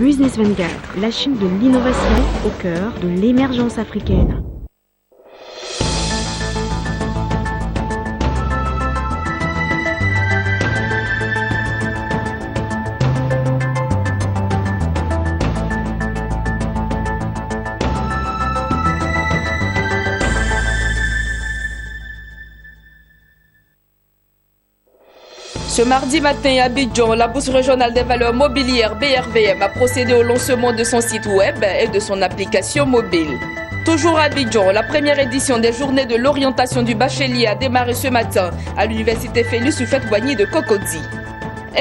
Business 24, la chaîne de l'innovation au cœur de l'émergence africaine. Ce mardi matin à Abidjan, la Bourse régionale des valeurs mobilières BRVM a procédé au lancement de son site web et de son application mobile. Toujours à Abidjan, la première édition des journées de l'orientation du bachelier a démarré ce matin à l'université Félix Houphouët-Boigny de Cocody.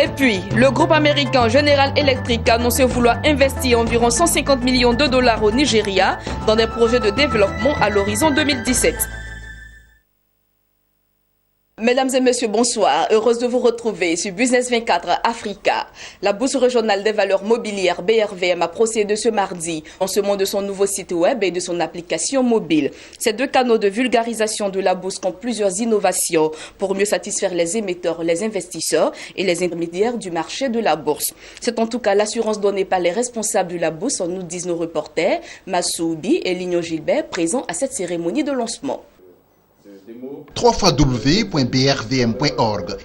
Et puis, le groupe américain General Electric a annoncé vouloir investir environ 150 millions de dollars au Nigeria dans des projets de développement à l'horizon 2017. Mesdames et messieurs, bonsoir. Heureuse de vous retrouver sur Business 24 Africa. La Bourse régionale des valeurs mobilières BRVM a procédé ce mardi au lancement de son nouveau site web et de son application mobile. Ces deux canaux de vulgarisation de la bourse comptent plusieurs innovations pour mieux satisfaire les émetteurs, les investisseurs et les intermédiaires du marché de la bourse. C'est en tout cas l'assurance donnée par les responsables de la bourse, nous disent nos reporters Massoubi et Lignon Gilbert, présents à cette cérémonie de lancement. www.brvm.org,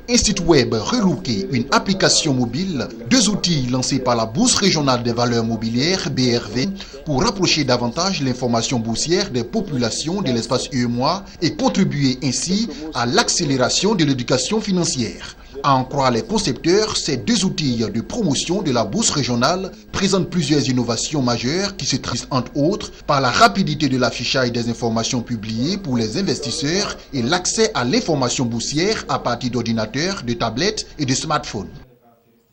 un site web relooké, une application mobile, deux outils lancés par la Bourse régionale des valeurs mobilières BRV pour rapprocher davantage l'information boursière des populations de l'espace UEMOA et contribuer ainsi à l'accélération de l'éducation financière. À en croire les concepteurs, ces deux outils de promotion de la bourse régionale présentent plusieurs innovations majeures qui se traduisent entre autres par la rapidité de l'affichage des informations publiées pour les investisseurs et l'accès à l'information boursière à partir d'ordinateurs, de tablettes et de smartphones.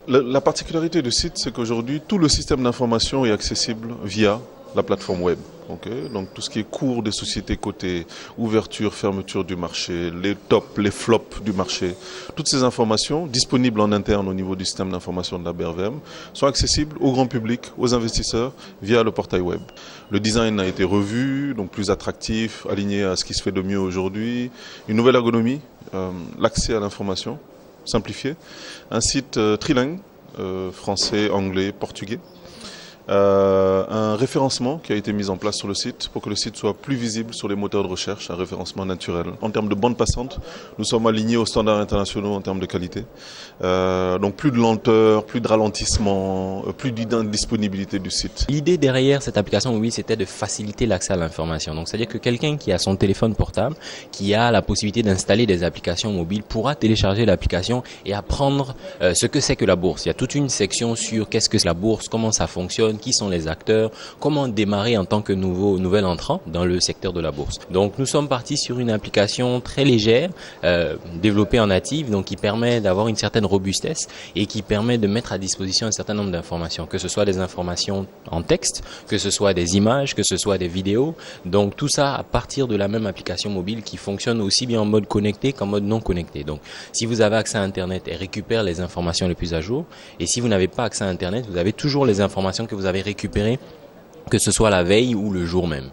La particularité du site, c'est qu'aujourd'hui, tout le système d'information est accessible via la plateforme web. Donc tout ce qui est cours des sociétés cotées, ouverture, fermeture du marché, les tops, les flops du marché, toutes ces informations disponibles en interne au niveau du système d'information de la BRVM sont accessibles au grand public, aux investisseurs via le portail web. Le design a été revu, donc plus attractif, aligné à ce qui se fait de mieux aujourd'hui, une nouvelle ergonomie, l'accès à l'information simplifié, un site trilingue, français, anglais, portugais. Un référencement qui a été mis en place sur le site pour que le site soit plus visible sur les moteurs de recherche, un référencement naturel. En termes de bande passante, nous sommes alignés aux standards internationaux en termes de qualité. Donc plus de lenteur, plus de ralentissement, plus d'indisponibilité du site. L'idée derrière cette application mobile, c'était de faciliter l'accès à l'information. Donc c'est-à-dire que quelqu'un qui a son téléphone portable, qui a la possibilité d'installer des applications mobiles, pourra télécharger l'application et apprendre ce que c'est que la bourse. Il y a toute une section sur qu'est-ce que c'est la bourse, comment ça fonctionne, qui sont les acteurs, comment démarrer en tant que nouvel entrant dans le secteur de la bourse. Donc nous sommes partis sur une application très légère, développée en native, donc qui permet d'avoir une certaine robustesse et qui permet de mettre à disposition un certain nombre d'informations, que ce soit des informations en texte, que ce soit des images, que ce soit des vidéos. Donc tout ça à partir de la même application mobile qui fonctionne aussi bien en mode connecté qu'en mode non connecté. Donc si vous avez accès à Internet, elle récupère les informations les plus à jour, et si vous n'avez pas accès à Internet, vous avez toujours les informations que vous avez récupérées, que ce soit la veille ou le jour même.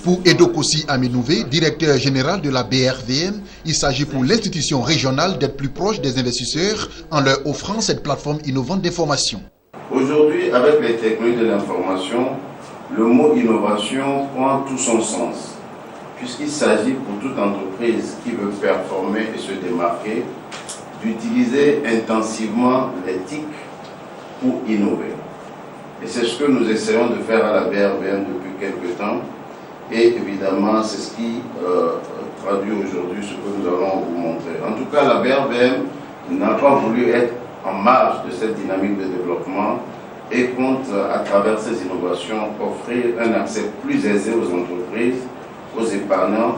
Pour Edokossi Aminouvé, directeur général de la BRVM, il s'agit pour l'institution régionale d'être plus proche des investisseurs en leur offrant cette plateforme innovante d'information. Aujourd'hui, avec les technologies de l'information, le mot innovation prend tout son sens, puisqu'il s'agit pour toute entreprise qui veut performer et se démarquer d'utiliser intensivement l'éthique pour innover. Et c'est ce que nous essayons de faire à la BRVM depuis quelques temps. Et évidemment, c'est ce qui traduit aujourd'hui ce que nous allons vous montrer. En tout cas, la BRVM n'a pas voulu être en marge de cette dynamique de développement et compte, à travers ces innovations, offrir un accès plus aisé aux entreprises, aux épargnants,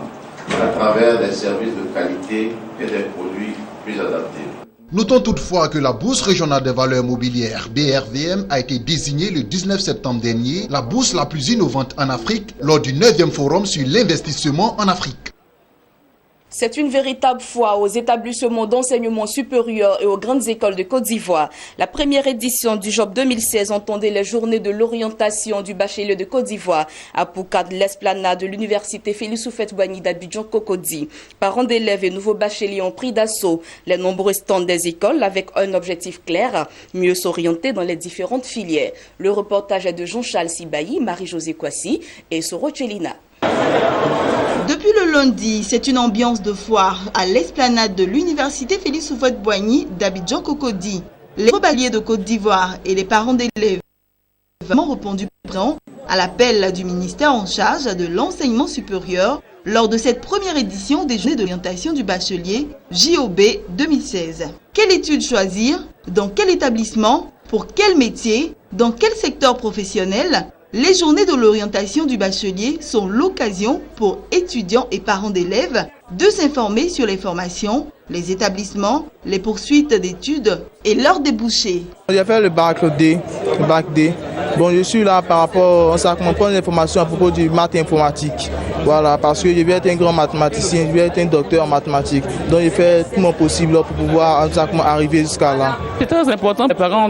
à travers des services de qualité et des produits plus adaptés. Notons toutefois que la Bourse régionale des valeurs mobilières BRVM a été désignée le 19 septembre dernier la bourse la plus innovante en Afrique lors du 9e forum sur l'investissement en Afrique. C'est une véritable foi aux établissements d'enseignement supérieur et aux grandes écoles de Côte d'Ivoire. La première édition du JOB 2016 entendait les journées de l'orientation du bachelier de Côte d'Ivoire à Poucade, l'esplanade de l'université Félix Houphouët-Boigny d'Abidjan-Cocody. Parents d'élèves et nouveaux bacheliers ont pris d'assaut les nombreux stands des écoles avec un objectif clair, mieux s'orienter dans les différentes filières. Le reportage est de Jean-Charles Sibayi, Marie-Josée Kwasi et Soro Chelina. Depuis le lundi, c'est une ambiance de foire à l'esplanade de l'université Félix Houphouët-Boigny d'Abidjan-Cocody. Les rebaliers de Côte d'Ivoire et les parents d'élèves ont répondu présent à l'appel du ministère en charge de l'enseignement supérieur lors de cette première édition des journées d'orientation du bachelier JOB 2016. Quelle étude choisir? Dans quel établissement? Pour quel métier? Dans quel secteur professionnel? Les journées de l'orientation du bachelier sont l'occasion pour étudiants et parents d'élèves de s'informer sur les formations, les établissements, les poursuites d'études et leurs débouchés. J'ai fait le bac D. Bon, je suis là par rapport à ça, prendre l'information à propos du maths informatique. Voilà, parce que je vais être un grand mathématicien, je vais être un docteur en mathématiques. Donc, je fais tout mon possible pour pouvoir arriver jusqu'à là. C'est très important pour les parents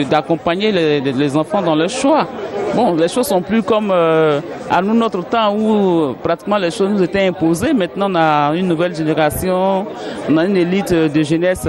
d'accompagner les enfants dans leur choix. Bon, les choses sont plus comme à nous, notre temps, où pratiquement les choses nous étaient imposées. Maintenant, on a une nouvelle génération, on a une élite de jeunesse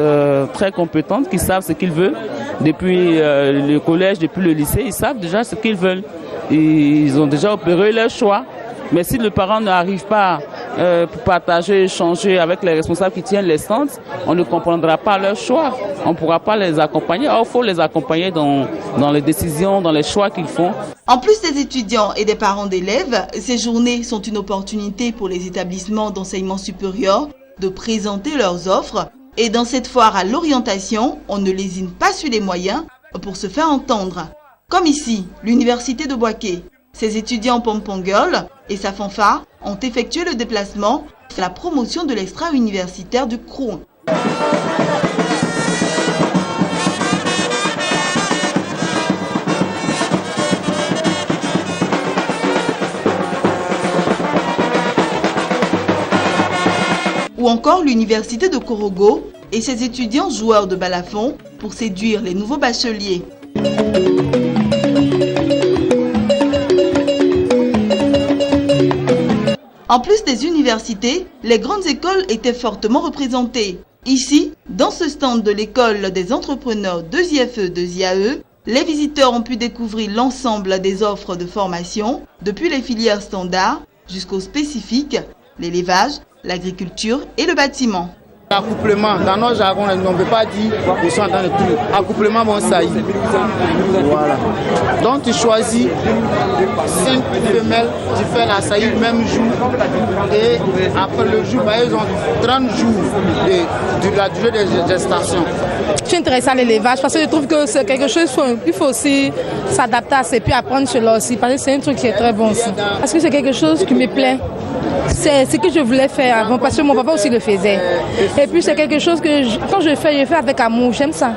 très compétente qui savent ce qu'ils veulent. Depuis le collège, depuis le lycée, ils savent déjà ce qu'ils veulent. Ils ont déjà opéré leur choix. Mais si le parent n'arrive pas pour partager, échanger avec les responsables qui tiennent les centres, on ne comprendra pas leur choix. On ne pourra pas les accompagner. Or, il faut les accompagner dans les décisions, dans les choix qu'ils font. En plus des étudiants et des parents d'élèves, ces journées sont une opportunité pour les établissements d'enseignement supérieur de présenter leurs offres. Et dans cette foire à l'orientation, on ne lésine pas sur les moyens pour se faire entendre. Comme ici, l'université de Bouaké. Ses étudiants Pompon Girl et sa fanfare ont effectué le déplacement pour la promotion de l'extra-universitaire du CROU. Ou encore l'université de Korogo et ses étudiants joueurs de balafon pour séduire les nouveaux bacheliers. En plus des universités, les grandes écoles étaient fortement représentées. Ici, dans ce stand de l'école des entrepreneurs 2IFE, 2IAE, les visiteurs ont pu découvrir l'ensemble des offres de formation, depuis les filières standards jusqu'aux spécifiques, l'élevage, l'agriculture et le bâtiment. Accouplement, dans nos jargons, on ne peut pas dire je suis en train de tout. Accouplement, bon, ça y est. Voilà. Donc tu choisis 5 femelles, tu fais la saillie le même jour. Et après le jour, ils ont 30 jours de la durée de gestation. Je suis intéressée à l'élevage parce que je trouve que c'est quelque chose qu'il faut aussi s'adapter à ça et puis apprendre cela aussi. Parce que c'est un truc qui est très bon aussi. Parce que c'est quelque chose qui me plaît. C'est ce que je voulais faire avant parce que mon papa aussi le faisait. Et puis c'est quelque chose que quand je fais avec amour, j'aime ça.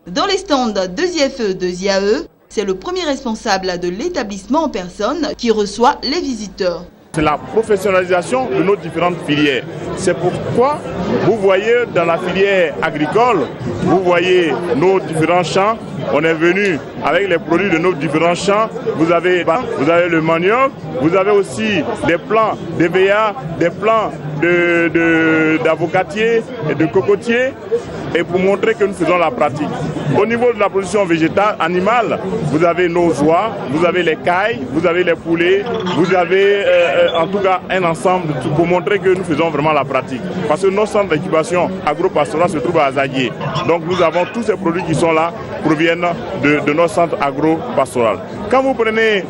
Dans les stands 2IFE, 2IAE, c'est le premier responsable de l'établissement en personne qui reçoit les visiteurs. C'est la professionnalisation de nos différentes filières. C'est pourquoi vous voyez dans la filière agricole, vous voyez nos différents champs. On est venu avec les produits de nos différents champs. Vous avez le manioc, vous avez aussi des plants d'EVA, des plants d'avocatier et de cocotier, et pour montrer que nous faisons la pratique. Au niveau de la production végétale, animale, vous avez nos oies, vous avez les cailles, vous avez les poulets, vous avez en tout cas un ensemble pour montrer que nous faisons vraiment la pratique. Parce que nos centres d'incubation agro-pastorale se trouvent à Azadié. Donc nous avons tous ces produits qui sont là, proviennent de nos centres agro-pastorales. Quand vous prenez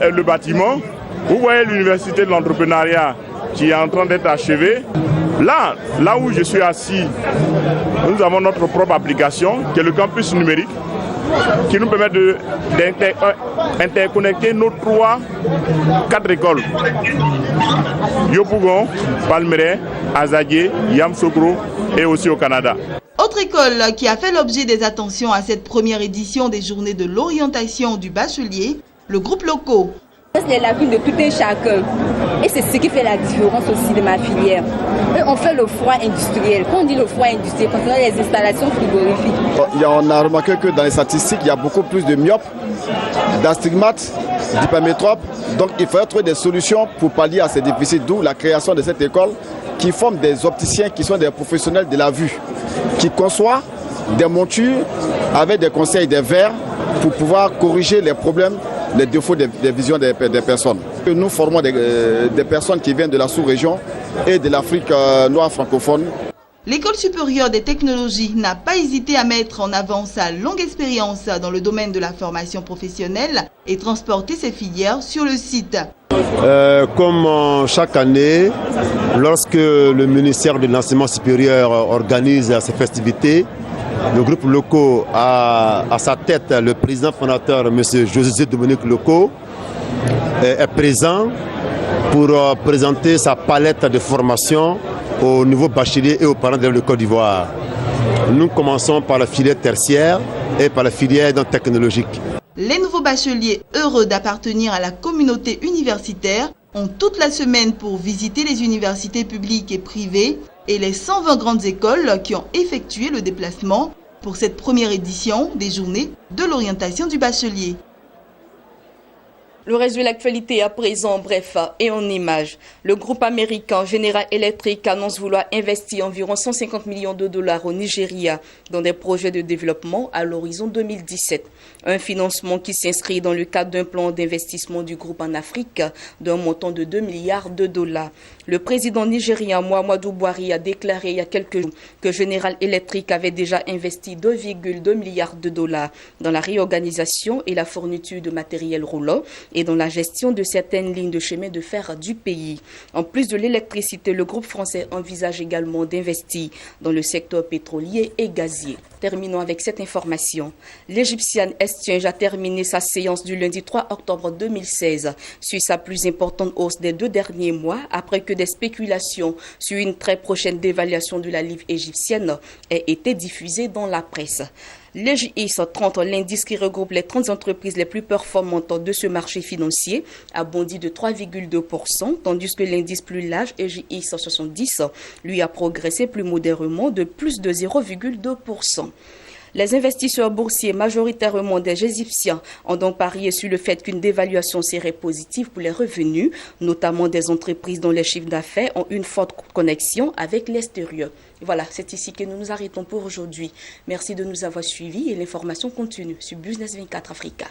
le bâtiment, vous voyez l'université de l'entrepreneuriat qui est en train d'être achevée. Là où je suis assis, nous avons notre propre application qui est le campus numérique qui nous permet d'interconnecter nos 4 écoles. Yopougon, Palmeraie, Azadié, Yamoussoukro et aussi au Canada. Autre école qui a fait l'objet des attentions à cette première édition des journées de l'orientation du bachelier, le groupe Loco. dépasse les lacunes de tout un chacun. Et c'est ce qui fait la différence aussi de ma filière. On fait le froid industriel. Quand on dit le froid industriel, concernant les installations frigorifiques. On a remarqué que dans les statistiques, il y a beaucoup plus de myopes, d'astigmates, d'hypermétropes. Donc il faudrait trouver des solutions pour pallier à ces déficits, d'où la création de cette école qui forme des opticiens qui sont des professionnels de la vue, qui conçoivent des montures avec des conseils des verres pour pouvoir corriger les problèmes, les défauts des visions des personnes. Nous formons des personnes qui viennent de la sous-région et de l'Afrique noire francophone. L'École supérieure des technologies n'a pas hésité à mettre en avant sa longue expérience dans le domaine de la formation professionnelle et transporter ses filières sur le site. Comme chaque année, lorsque le ministère de l'Enseignement supérieur organise ces festivités, le groupe Loco a à sa tête le président fondateur, M. José Dominique Loco, est présent pour présenter sa palette de formation au niveau bachelier et aux parents de Côte d'Ivoire. Nous commençons par la filière tertiaire et par la filière technologique. Les nouveaux bacheliers, heureux d'appartenir à la communauté universitaire, ont toute la semaine pour visiter les universités publiques et privées et les 120 grandes écoles qui ont effectué le déplacement pour cette première édition des journées de l'orientation du bachelier. Le reste de l'actualité à présent, bref, et en images. Le groupe américain General Electric annonce vouloir investir environ 150 millions de dollars au Nigeria dans des projets de développement à l'horizon 2017. Un financement qui s'inscrit dans le cadre d'un plan d'investissement du groupe en Afrique d'un montant de 2 milliards de dollars. Le président nigérien Muhammadu Buhari a déclaré il y a quelques jours que General Electric avait déjà investi 2,2 milliards de dollars dans la réorganisation et la fourniture de matériel roulant et dans la gestion de certaines lignes de chemin de fer du pays. En plus de l'électricité, le groupe français envisage également d'investir dans le secteur pétrolier et gazier. Terminons avec cette information. L'Égyptienne Exchange a terminé sa séance du lundi 3 octobre 2016 sur sa plus importante hausse des 2 derniers mois après que des spéculations sur une très prochaine dévaluation de la livre égyptienne aient été diffusées dans la presse. Le JIX 30, l'indice qui regroupe les 30 entreprises les plus performantes de ce marché financier, a bondi de 3,2%, tandis que l'indice plus large, JIX 70, lui a progressé plus modérément de plus de 0,2%. Les investisseurs boursiers, majoritairement des Égyptiens, ont donc parié sur le fait qu'une dévaluation serait positive pour les revenus, notamment des entreprises dont les chiffres d'affaires ont une forte connexion avec l'extérieur. Voilà, c'est ici que nous nous arrêtons pour aujourd'hui. Merci de nous avoir suivis et l'information continue sur Business 24 Africa.